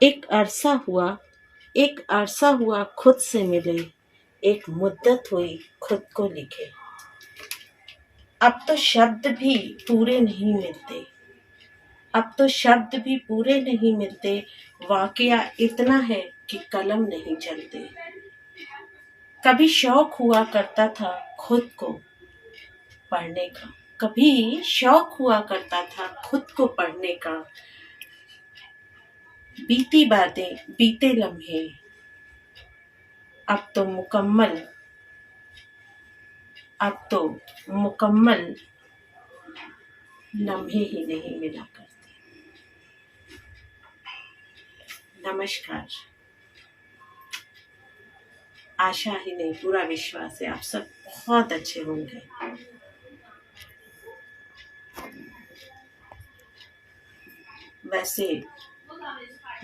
एक अरसा हुआ खुद से मिले, एक मुद्दत हुई खुद को लिखे। अब तो शब्द भी पूरे नहीं मिलते, अब तो शब्द भी पूरे नहीं मिलते, वाकया इतना है कि कलम नहीं चलते। कभी शौक हुआ करता था खुद को पढ़ने का, कभी शौक हुआ करता था खुद को पढ़ने का। बीती बातें, बीते लम्हे, अब तो मुकम्मल लम्हे ही नहीं मिला करते। नमस्कार। आशा ही नहीं, पूरा विश्वास है आप सब बहुत अच्छे होंगे। वैसे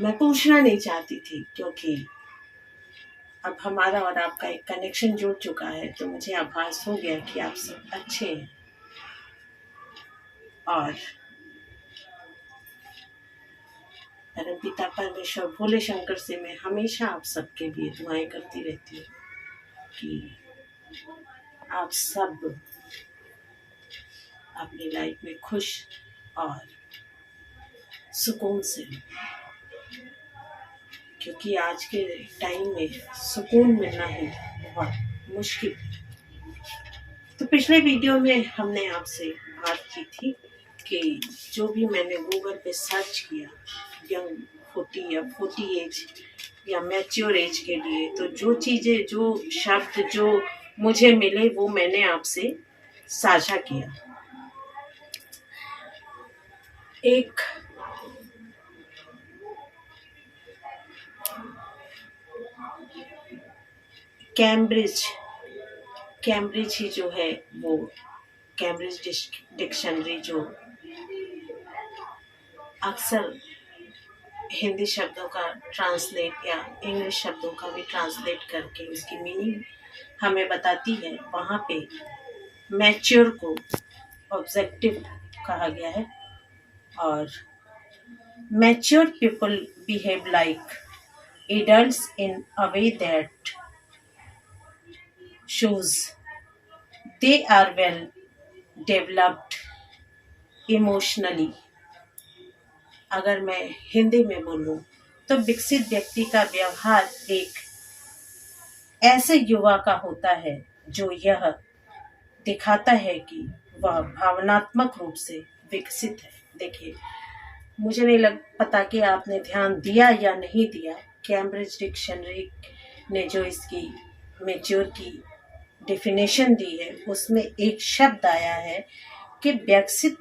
मैं पूछना नहीं चाहती थी, क्योंकि अब हमारा और आपका एक कनेक्शन जुड़ चुका है, तो मुझे आभास हो गया कि आप सब अच्छे हैं। और परमपिता परमेश्वर भोले शंकर से मैं हमेशा आप सबके लिए दुआएं करती रहती हूँ कि आप सब अपनी लाइफ में खुश और सुकून से, क्योंकि आज के टाइम में सुकून मिलना ही बहुत मुश्किल है। तो पिछले वीडियो में हमने आपसे बात की थी कि जो भी मैंने गूगल पे सर्च किया यंग 40 या 40 एज या मैच्योर एज के लिए, तो जो चीज़ें, जो शब्द जो मुझे मिले वो मैंने आपसे साझा किया। एक कैम्ब्रिज ही जो है, वो कैम्ब्रिज डिक्शनरी जो अक्सर हिंदी शब्दों का ट्रांसलेट या इंग्लिश शब्दों का भी ट्रांसलेट करके उसकी मीनिंग हमें बताती है, वहाँ पे मैच्योर को ऑब्जेक्टिव कहा गया है। और mature people behave like adults in a way that shows they are well developed emotionally। अगर मैं हिंदी में बोलूं तो विकसित व्यक्ति का व्यवहार एक ऐसे युवा का होता है जो यह दिखाता है कि वह भावनात्मक रूप से विकसित है। देखिए, मुझे नहीं पता कि आपने ध्यान दिया या नहीं दिया, कैम्ब्रिज डिक्शनरी ने जो इसकी मैच्योर की डेफिनेशन दी है उसमें एक शब्द आया है कि विकसित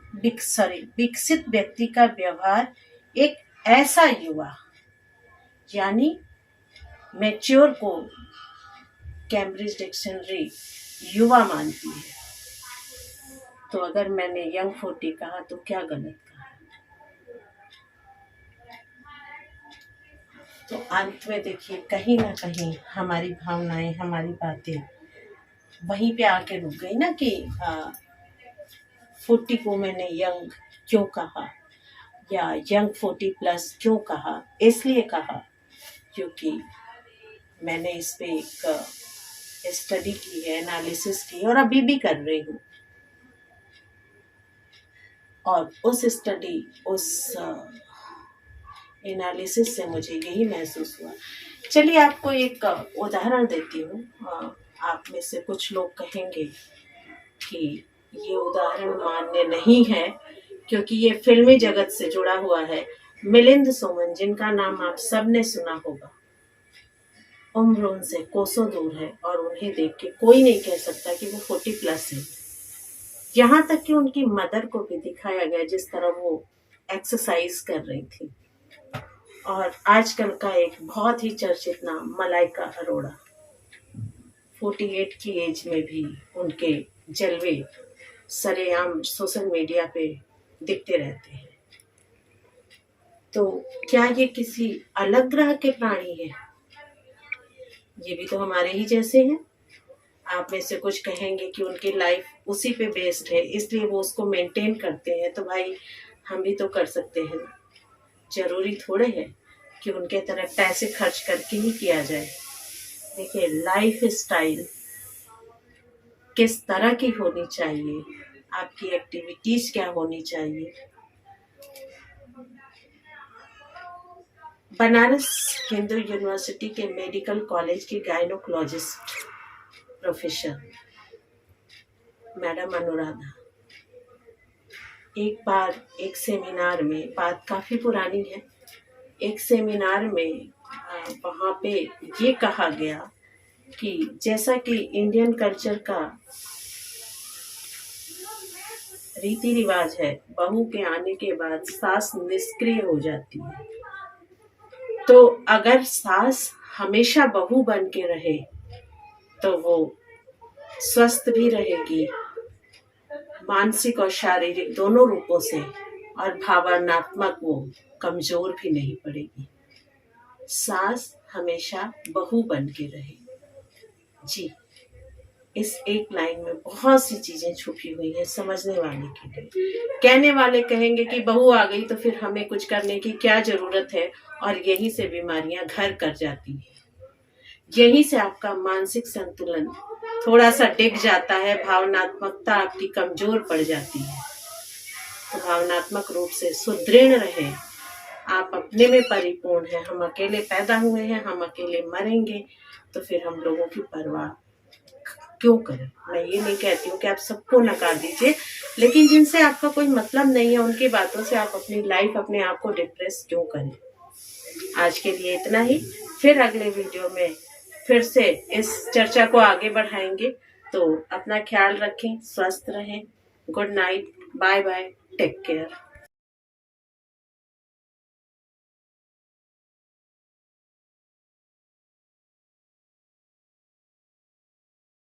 व्यक्ति का व्यवहार एक ऐसा युवा, यानी मैच्योर को कैम्ब्रिज डिक्शनरी युवा मानती है। तो अगर मैंने यंग 40 कहा तो क्या गलत कहा? तो अंत में देखिए, कहीं ना कहीं हमारी भावनाएं, हमारी बातें वहीं पे आके रुक गई ना कि 40 को मैंने यंग क्यों कहा या यंग 40 प्लस क्यों कहा। इसलिए कहा क्योंकि मैंने इस पे एक स्टडी की है, एनालिसिस की, और अभी भी कर रही हूँ। और उस स्टडी, उस एनालिसिस से मुझे यही महसूस हुआ। चलिए आपको एक उदाहरण देती हूँ। आप में से कुछ लोग कहेंगे कि ये उदाहरण मान्य नहीं है क्योंकि ये फिल्मी जगत से जुड़ा हुआ है। मिलिंद सोमन, जिनका नाम आप सब ने सुना होगा, उम्र उनसे कोसों दूर है और उन्हें देख के कोई नहीं कह सकता कि वो 40 प्लस है। यहाँ तक कि उनकी मदर को भी दिखाया गया जिस तरह वो एक्सरसाइज कर रही थी। और आजकल का एक बहुत ही चर्चित नाम मलाइका अरोड़ा, 48 की एज में भी उनके जलवे सरेआम सोशल मीडिया पे दिखते रहते हैं। तो क्या ये किसी अलग ग्रह के प्राणी हैं? ये भी तो हमारे ही जैसे हैं। आप में से कुछ कहेंगे कि उनकी लाइफ उसी पे बेस्ड है इसलिए वो उसको मेंटेन करते हैं। तो भाई हम भी तो कर सकते हैं, जरूरी थोड़े है कि उनके तरह पैसे खर्च करके ही किया जाए। देखिए, लाइफ स्टाइल किस तरह की होनी चाहिए, आपकी एक्टिविटीज क्या होनी चाहिए। बनारस हिंदू यूनिवर्सिटी के मेडिकल कॉलेज की गायनोकोलॉजिस्ट प्रोफेसर मैडम अनुराधा एक बार एक सेमिनार में, बात काफी पुरानी है, एक सेमिनार में वहां पे ये कहा गया कि जैसा कि इंडियन कल्चर का रीति रिवाज है, बहू के आने के बाद सास निष्क्रिय हो जाती है, तो अगर सास हमेशा बहू बन के रहे तो वो स्वस्थ भी रहेगी, मानसिक और शारीरिक दोनों रूपों से, और भावनात्मक वो कमजोर भी नहीं पड़ेगी। सास हमेशा बहू बन के रहे। जी, इस एक लाइन में बहुत सी चीजें छुपी हुई हैं समझने वाले के लिए। कहने वाले कहेंगे कि बहू आ गई तो फिर हमें कुछ करने की क्या जरूरत है, और यहीं से बीमारियां घर कर जाती हैं, यहीं से आपका मानसिक संतुलन थोड़ा सा डिग जाता है, भावनात्मकता आपकी कमजोर पड़ जाती है। तो भावनात्मक रूप से सुदृढ़ रहें, आप अपने में परिपूर्ण हैं। हम अकेले पैदा हुए हैं, हम अकेले मरेंगे, तो फिर हम लोगों की परवाह क्यों करें। मैं ये नहीं कहती हूँ कि आप सबको नकार दीजिए, लेकिन जिनसे आपका कोई मतलब नहीं है उनकी बातों से आप अपनी लाइफ, अपने आप को डिप्रेस क्यों करें। आज के लिए इतना ही, फिर अगले वीडियो में फिर से इस चर्चा को आगे बढ़ाएंगे। तो अपना ख्याल रखें, स्वस्थ रहें। Good night, bye bye, take care.